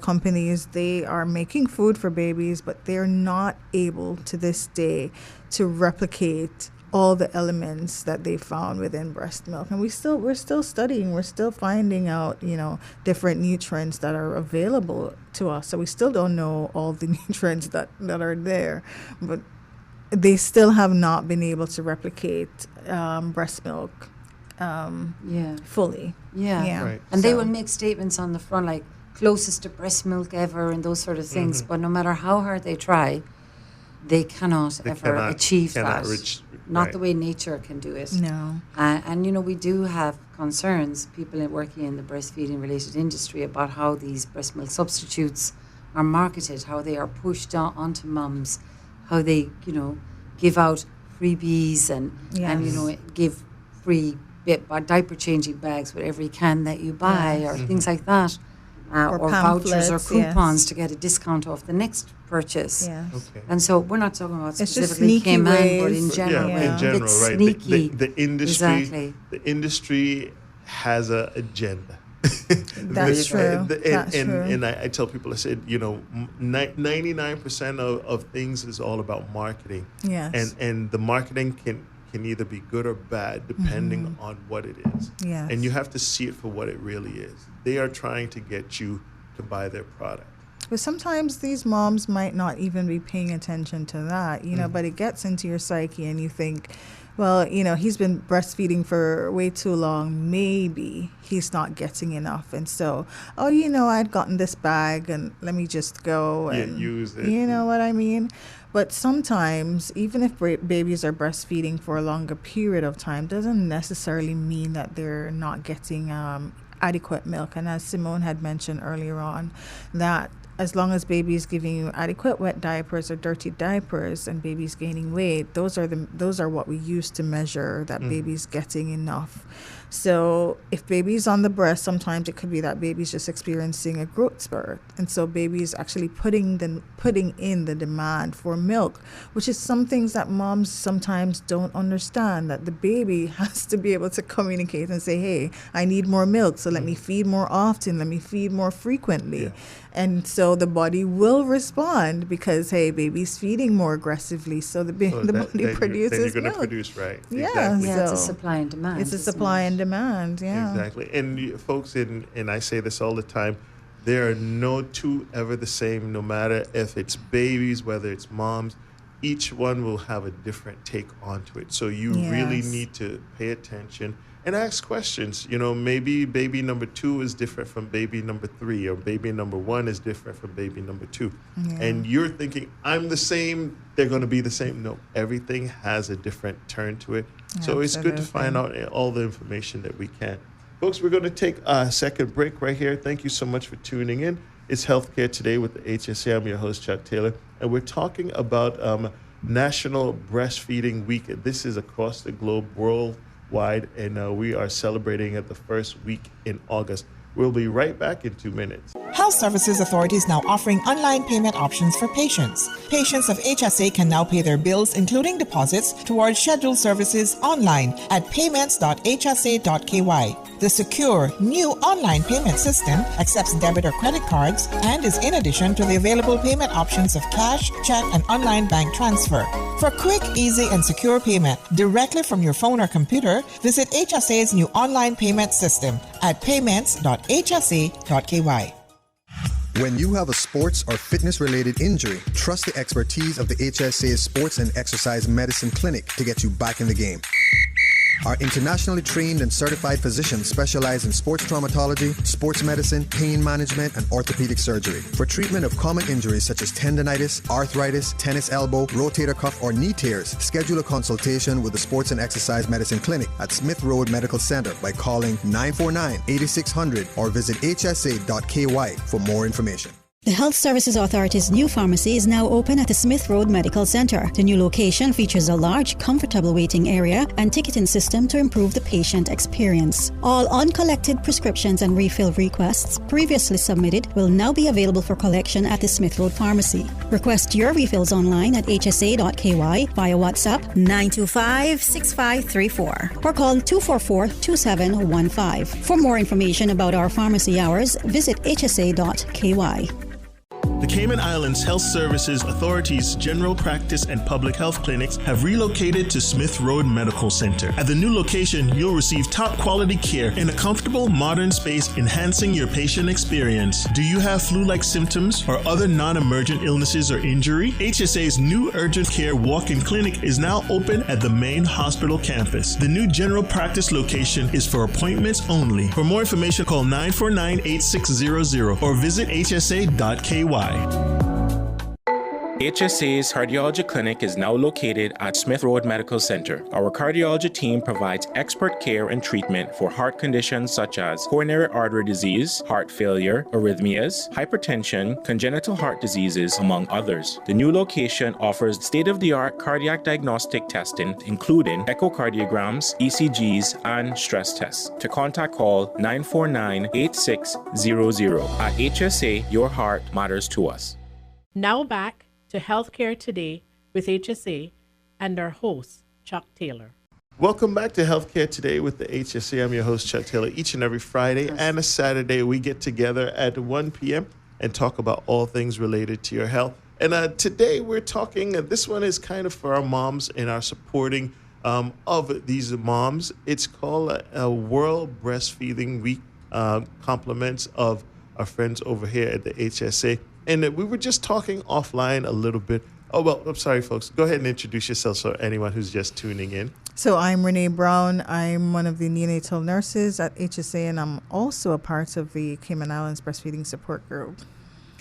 companies, they are making food for babies, but they're not able to this day to replicate all the elements that they found within breast milk. And we're still studying, we're still finding out, different nutrients that are available to us. So we still don't know all the nutrients that are there, but they still have not been able to replicate breast milk fully. Right. And they will make statements on the front like closest to breast milk ever and those sort of things. But no matter how hard they try, they cannot achieve that. Not the way nature can do it. No. And we do have concerns, people working in the breastfeeding related industry, about how these breast milk substitutes are marketed, how they are pushed onto mums, how they, give out freebies and give free diaper changing bags with every can that you buy or things like that. Or vouchers or coupons to get a discount off the next purchase. Yes. Okay. And so we're not talking about It's specifically Cayman, but in general. In general, it's right. Sneaky. The industry has an agenda. That's true. And I tell people, I said, 99% of things is all about marketing. Yes. And the marketing can either be good or bad depending on what it is. Yes. And you have to see it for what it really is. They are trying to get you to buy their product. But sometimes these moms might not even be paying attention to that, but it gets into your psyche and you think, well, he's been breastfeeding for way too long. Maybe he's not getting enough. And so, I'd gotten this bag and let me just go and use it. You know what I mean? But sometimes, even if babies are breastfeeding for a longer period of time, doesn't necessarily mean that they're not getting adequate milk. And as Simone had mentioned earlier on, that as long as baby's giving you adequate wet diapers or dirty diapers and baby's gaining weight, those are what we use to measure that baby's getting enough. So if baby's on the breast, sometimes it could be that baby's just experiencing a growth spurt. And so baby's actually putting in the demand for milk, which is some things that moms sometimes don't understand, that the baby has to be able to communicate and say, hey, I need more milk, so let me feed more often, let me feed more frequently. And so the body will respond because, hey, baby's feeding more aggressively, so the body produces then you're going milk. to produce, right? Yeah, exactly. It's a supply and demand. It's a supply and demand, Exactly. And folks, and I say this all the time, there are no two ever the same, no matter if it's babies, whether it's moms. Each one will have a different take onto it. So you really need to pay attention and ask questions. Maybe baby number 2 is different from baby number 3, or baby number 1 is different from baby number 2. And you're thinking, I'm the same, they're going to be the same. No, everything has a different turn to it. So it's good to find out all the information that we can. Folks, we're going to take a second break right here. Thank you so much for tuning in. It's Healthcare Today with the HSA. I'm your host, Chuck Taylor, and we're talking about National Breastfeeding Week. This is across the globe, wide, and we are celebrating at the first week in August. We'll be right back in 2 minutes. Health Services Authority is now offering online payment options for patients. Patients of HSA can now pay their bills, including deposits, towards scheduled services online at payments.hsa.ky. The secure, new online payment system accepts debit or credit cards and is in addition to the available payment options of cash, check, and online bank transfer. For quick, easy, and secure payment directly from your phone or computer, visit HSA's new online payment system at payments.hsa.ky. When you have a sports or fitness-related injury, trust the expertise of the HSA Sports and Exercise Medicine Clinic to get you back in the game. Our internationally trained and certified physicians specialize in sports traumatology, sports medicine, pain management, and orthopedic surgery. For treatment of common injuries such as tendonitis, arthritis, tennis elbow, rotator cuff, or knee tears, schedule a consultation with the Sports and Exercise Medicine Clinic at Smith Road Medical Center by calling 949-8600 or visit hsa.ky for more information. The Health Services Authority's new pharmacy is now open at the Smith Road Medical Center. The new location features a large, comfortable waiting area and ticketing system to improve the patient experience. All uncollected prescriptions and refill requests previously submitted will now be available for collection at the Smith Road Pharmacy. Request your refills online at hsa.ky via WhatsApp 925-6534 or call 244-2715. For more information about our pharmacy hours, visit hsa.ky. The Cayman Islands Health Services Authority's general practice and public health clinics have relocated to Smith Road Medical Center. At the new location, you'll receive top quality care in a comfortable, modern space, enhancing your patient experience. Do you have flu-like symptoms or other non-emergent illnesses or injury? HSA's new urgent care walk-in clinic is now open at the main hospital campus. The new general practice location is for appointments only. For more information, call 949-8600 or visit hsa.ky. HSA's cardiology clinic is now located at Smith Road Medical Center. Our cardiology team provides expert care and treatment for heart conditions such as coronary artery disease, heart failure, arrhythmias, hypertension, congenital heart diseases, among others. The new location offers state-of-the-art cardiac diagnostic testing, including echocardiograms, ECGs, and stress tests. To contact, call 949-8600. At HSA, your heart matters to us. Now back to Healthcare Today with HSA and our host, Chuck Taylor. Welcome back to Healthcare Today with the HSA. I'm your host, Chuck Taylor. Each and every Friday and a Saturday, we get together at 1 p.m. and talk about all things related to your health. And today we're talking, this one is kind of for our moms and our supporting of these moms. It's called a World Breastfeeding Week, compliments of our friends over here at the HSA. And we were just talking offline a little bit. Oh, well, I'm sorry, folks. Go ahead and introduce yourself so anyone who's just tuning in. So I'm Renae Brown. I'm one of the neonatal nurses at HSA, and I'm also a part of the Cayman Islands Breastfeeding Support Group.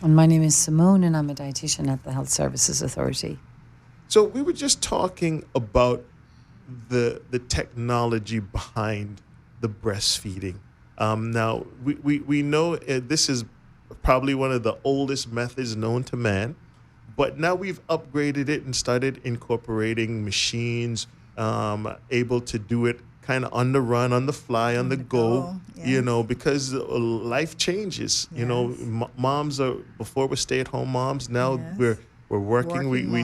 And my name is Simone, and I'm a dietitian at the Health Services Authority. So we were just talking about the technology behind the breastfeeding. Now, we know this is probably one of the oldest methods known to man, but now we've upgraded it and started incorporating machines, able to do it kind of on the run, on the fly, on the go, yes. Because life changes. Yes. Moms are, before we're stay-at-home moms, now yes. we're working. We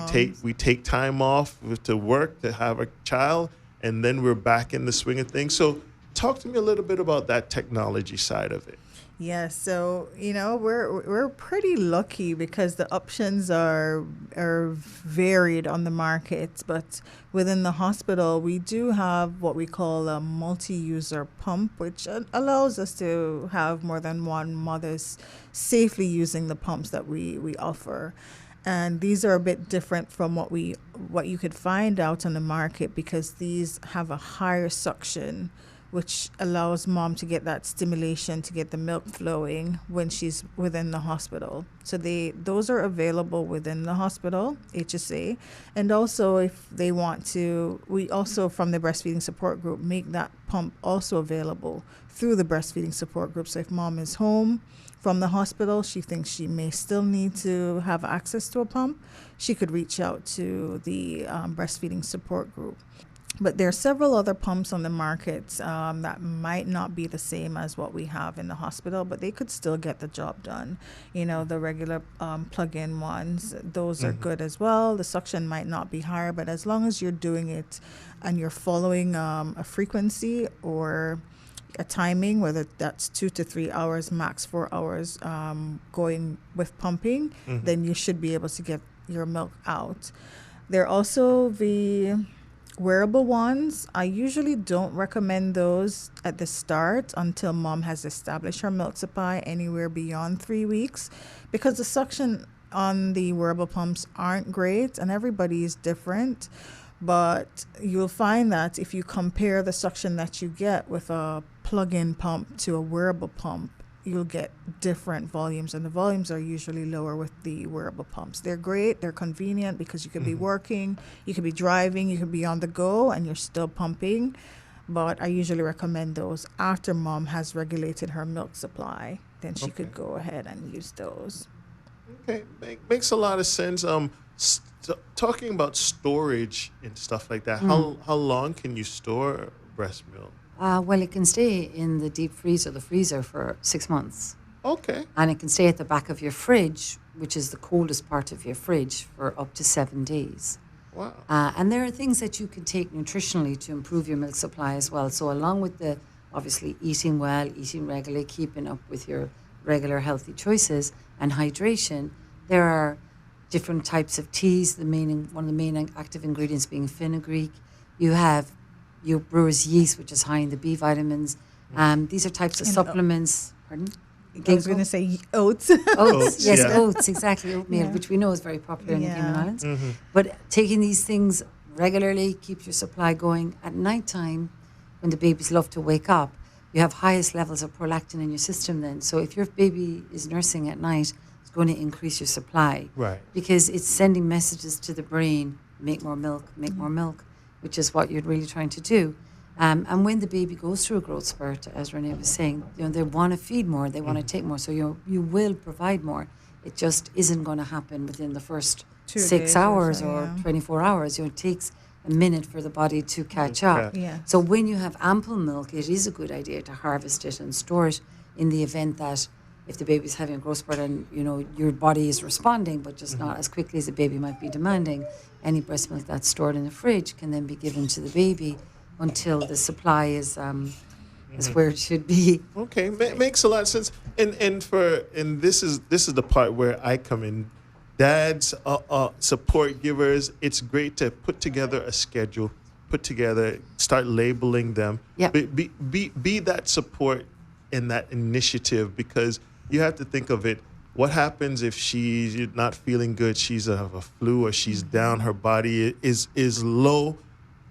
take time off to work to have a child, and then we're back in the swing of things. So talk to me a little bit about that technology side of it. Yes, so we're pretty lucky because the options are varied on the market, but within the hospital we do have what we call a multi-user pump, which allows us to have more than one mothers safely using the pumps that we offer. And these are a bit different from what you could find out on the market because these have a higher suction, which allows mom to get that stimulation to get the milk flowing when she's within the hospital. So those are available within the hospital, HSA. And also if they want to, we also from the breastfeeding support group make that pump also available through the breastfeeding support group. So if mom is home from the hospital, she thinks she may still need to have access to a pump, she could reach out to the breastfeeding support group. But there are several other pumps on the market that might not be the same as what we have in the hospital, but they could still get the job done. You know, the regular plug-in ones, those are good as well. The suction might not be higher, but as long as you're doing it and you're following a frequency or a timing, whether that's 2 to 3 hours, max 4 hours, going with pumping, then you should be able to get your milk out. There are also the wearable ones. I usually don't recommend those at the start until mom has established her milk supply anywhere beyond 3 weeks, because the suction on the wearable pumps aren't great and everybody is different. But you'll find that if you compare the suction that you get with a plug-in pump to a wearable pump, you'll get different volumes, and the volumes are usually lower with the wearable pumps. They're great, they're convenient because you could be working, you could be driving, you could be on the go, and you're still pumping. But I usually recommend those after mom has regulated her milk supply. Then she could go ahead and use those. Okay, makes a lot of sense. Talking about storage and stuff like that, how long can you store breast milk? Well, it can stay in the deep freezer, the freezer, for 6 months. Okay. And it can stay at the back of your fridge, which is the coldest part of your fridge, for up to 7 days. Wow. And there are things that you can take nutritionally to improve your milk supply as well. So along with the, obviously, eating well, eating regularly, keeping up with your regular healthy choices and hydration, there are different types of teas, one of the main active ingredients being fenugreek. You have your brewer's yeast, which is high in the B vitamins. These are types of supplements. Pardon? I was going to say oats. Oats, yes, yeah. oats, exactly, oatmeal, which we know is very popular in the Cayman Islands. But taking these things regularly keeps your supply going. At nighttime, when the babies love to wake up, you have highest levels of prolactin in your system then. So if your baby is nursing at night, it's going to increase your supply. Right. Because it's sending messages to the brain, make more milk, which is what you're really trying to do. And when the baby goes through a growth spurt, as Renae was saying, they want to feed more, they want to take more, so you will provide more. It just isn't going to happen within the first 6 hours or 24 hours. It takes a minute for the body to catch up. Yeah. So when you have ample milk, it is a good idea to harvest it and store it in the event that if the baby's having a growth spurt and your body is responding, but just not as quickly as the baby might be demanding, any breast milk that's stored in the fridge can then be given to the baby until the supply is where it should be. Okay, makes a lot of sense. And this is the part where I come in. Dads, support givers, it's great to put together a schedule, start labeling them. Yep. Be that support in that initiative, because you have to think of it. What happens if she's not feeling good? She's have a flu or she's down. Her body is low.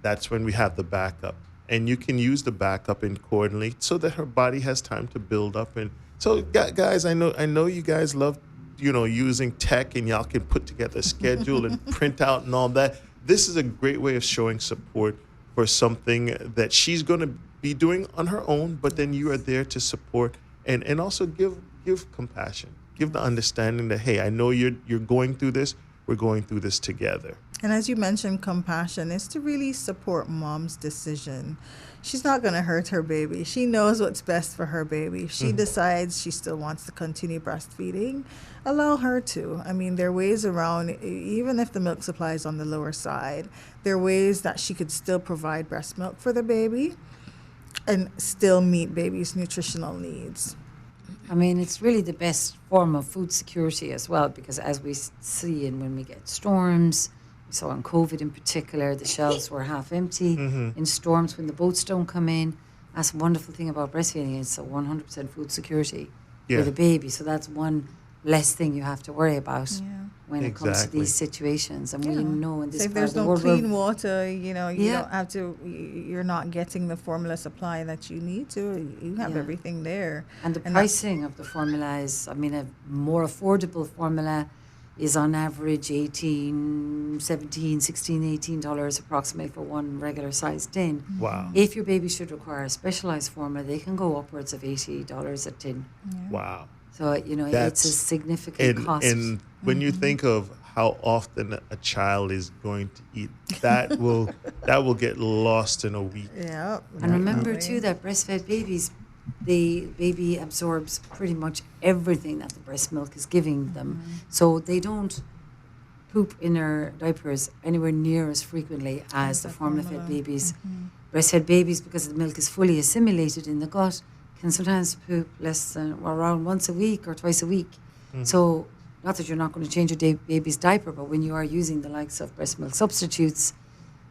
That's when we have the backup, and you can use the backup accordingly so that her body has time to build up. And so, guys, I know you guys love using tech, and y'all can put together a schedule and print out and all that. This is a great way of showing support for something that she's going to be doing on her own, but then you are there to support and also give compassion, give the understanding that, hey, I know you're going through this. We're going through this together. And as you mentioned, compassion is to really support mom's decision. She's not going to hurt her baby. She knows what's best for her baby. If she decides she still wants to continue breastfeeding, allow her to. I mean, there are ways around, even if the milk supply is on the lower side, there are ways that she could still provide breast milk for the baby and still meet baby's nutritional needs. I mean, it's really the best form of food security as well, because as we see, and when we get storms, we saw in COVID in particular, the shelves were half empty in storms when the boats don't come in. That's a wonderful thing about breastfeeding. It's a 100% food security for the baby. So that's one less thing you have to worry about when it comes to these situations. And we know in this so if part there's of the no world, clean water, you don't have to, you're not getting the formula supply that you need to. You have everything there. And the pricing of the formula is, I mean, a more affordable formula is on average $18, $17, $16, $18 approximately for one regular sized tin. Wow. If your baby should require a specialized formula, they can go upwards of $80 a tin. Wow. So, it's a significant cost. And when you think of how often a child is going to eat. That will get lost in a week. Yeah. And remember too that breastfed babies, the baby absorbs pretty much everything that the breast milk is giving them. So they don't poop in their diapers anywhere near as frequently as the formula-fed babies. Breastfed babies, because the milk is fully assimilated in the gut, can sometimes poop less than around once a week or twice a week. So not that you're not going to change your baby's diaper, but when you are using the likes of breast milk substitutes,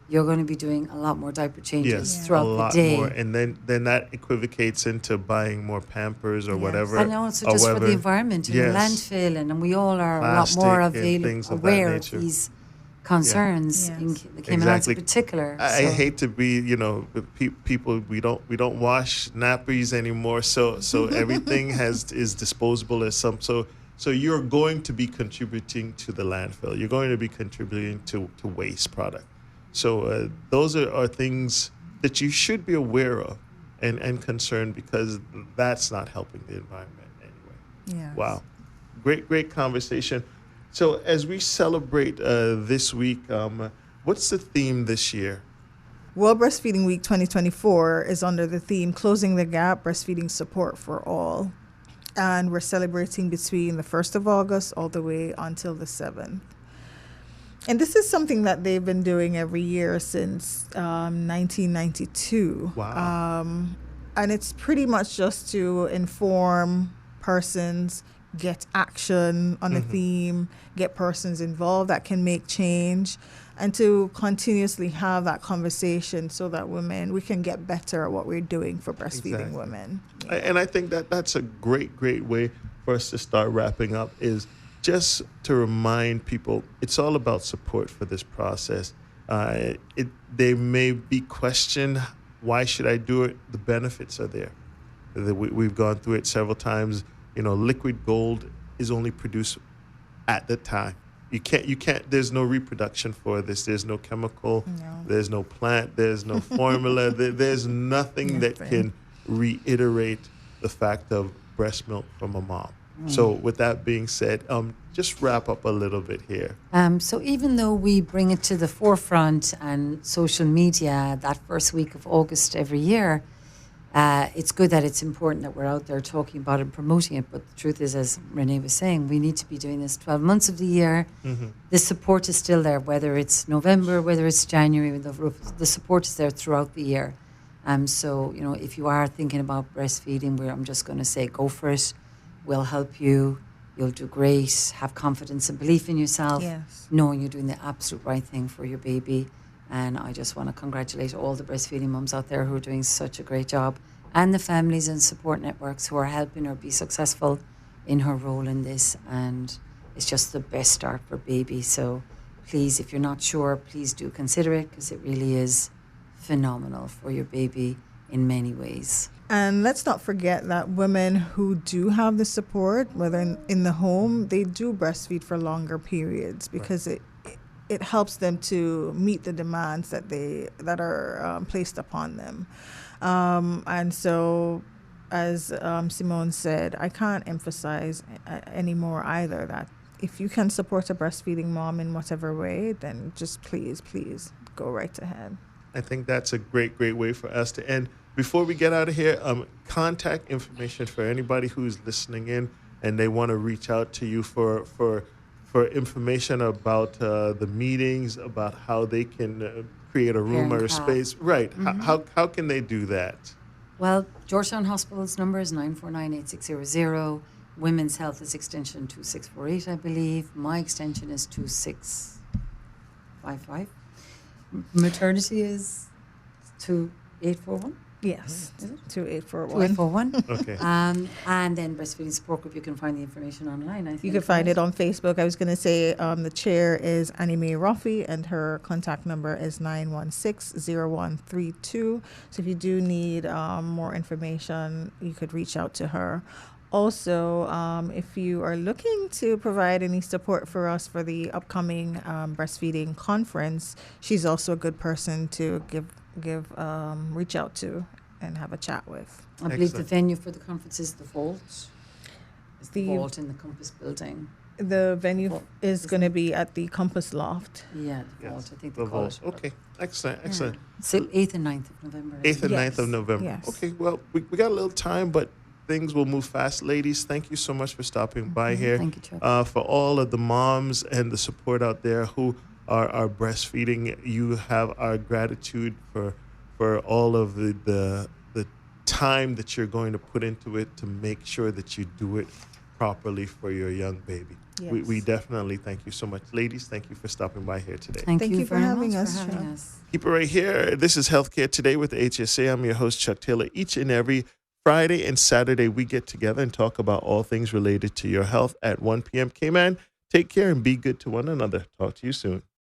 you're going to be doing a lot more diaper changes throughout the day. More. And then that equivocates into buying more Pampers or whatever. And also just for the environment, in the landfill, and we all are plastic a lot more aware of these concerns in the Cayman Islands in particular. I hate to be, people, we don't wash nappies anymore, so everything is disposable as some. So you're going to be contributing to the landfill. You're going to be contributing to waste product. So those are things that you should be aware of and concerned, because that's not helping the environment anyway. Yes. Wow. Great conversation. So as we celebrate this week, what's the theme this year? World Breastfeeding Week 2024 is under the theme Closing the Gap, Breastfeeding Support for All. And we're celebrating between the 1st of August all the way until the 7th. And this is something that they've been doing every year since 1992. Wow. And it's pretty much just to inform persons, get action on the theme, get persons involved that can make change, and to continuously have that conversation so that we can get better at what we're doing for breastfeeding women. Yeah. And I think that's a great way for us to start wrapping up, is just to remind people it's all about support for this process. They may be questioned, why should I do it? The benefits are there. We've gone through it several times. Liquid gold is only produced at the time. You can't, there's no reproduction for this. There's no chemical, there's no plant, there's no formula. There's nothing that can reiterate the fact of breast milk from a mom. So with that being said, just wrap up a little bit here. So even though we bring it to the forefront and social media that first week of August every year, it's good that it's important that we're out there talking about it and promoting it. But the truth is, as Renae was saying, we need to be doing this 12 months of the year. The support is still there, whether it's November, whether it's January, the support is there throughout the year. So, if you are thinking about breastfeeding, I'm just going to say go for it. We'll help you. You'll do great. Have confidence and belief in yourself, knowing you're doing the absolute right thing for your baby. And I just want to congratulate all the breastfeeding mums out there who are doing such a great job, and the families and support networks who are helping her be successful in her role in this. And it's just the best start for baby. So please, if you're not sure, please do consider it, because it really is phenomenal for your baby in many ways. And let's not forget that women who do have the support, whether in the home, they do breastfeed for longer periods, because it helps them to meet the demands that are placed upon them. And so, as Simone said, I can't emphasize anymore either that if you can support a breastfeeding mom in whatever way, then just please go right ahead. I think that's a great way for us to end. Before we get out of here, contact information for anybody who's listening in and they want to reach out to you for information about the meetings, about how they can create a room or a space. Right. How can they do that? Well, Georgetown Hospital's number is 949-8600. Women's Health is extension 2648, I believe. My extension is 2655. Maternity is 2841. Yes, 2841. 2841. Okay. And then Breastfeeding Support Group, you can find the information online, I think. You can find it on Facebook. I was going to say the chair is Annie Mae Ruffy, and her contact number is 916-0132. So if you do need more information, you could reach out to her. Also, if you are looking to provide any support for us for the upcoming breastfeeding conference, she's also a good person to reach out to and have a chat with. I believe the venue for the conference is the Vault. It's the Vault in the Compass building. The venue is going to be at the Compass Loft. Yeah, the vault. I think they The call vault. it. Okay, excellent. So 8th and 9th of November. 8th and Yes. 9th of November. Yes. Okay, well, we got a little time, but things will move fast. Ladies, thank you so much for stopping by here. Thank you, Chuck. For all of the moms and the support out there who are breastfeeding, you have our gratitude for all of the time that you're going to put into it to make sure that you do it properly for your young baby. Yes. We definitely thank you so much. Ladies, thank you for stopping by here today. Thank Thank you you for very having much us, for having Chuck. us. Keep it right here. This is Healthcare Today with the HSA. I'm your host, Chuck Taylor. Each and every Friday and Saturday, we get together and talk about all things related to your health at 1 p.m. Cayman, take care and be good to one another. Talk to you soon.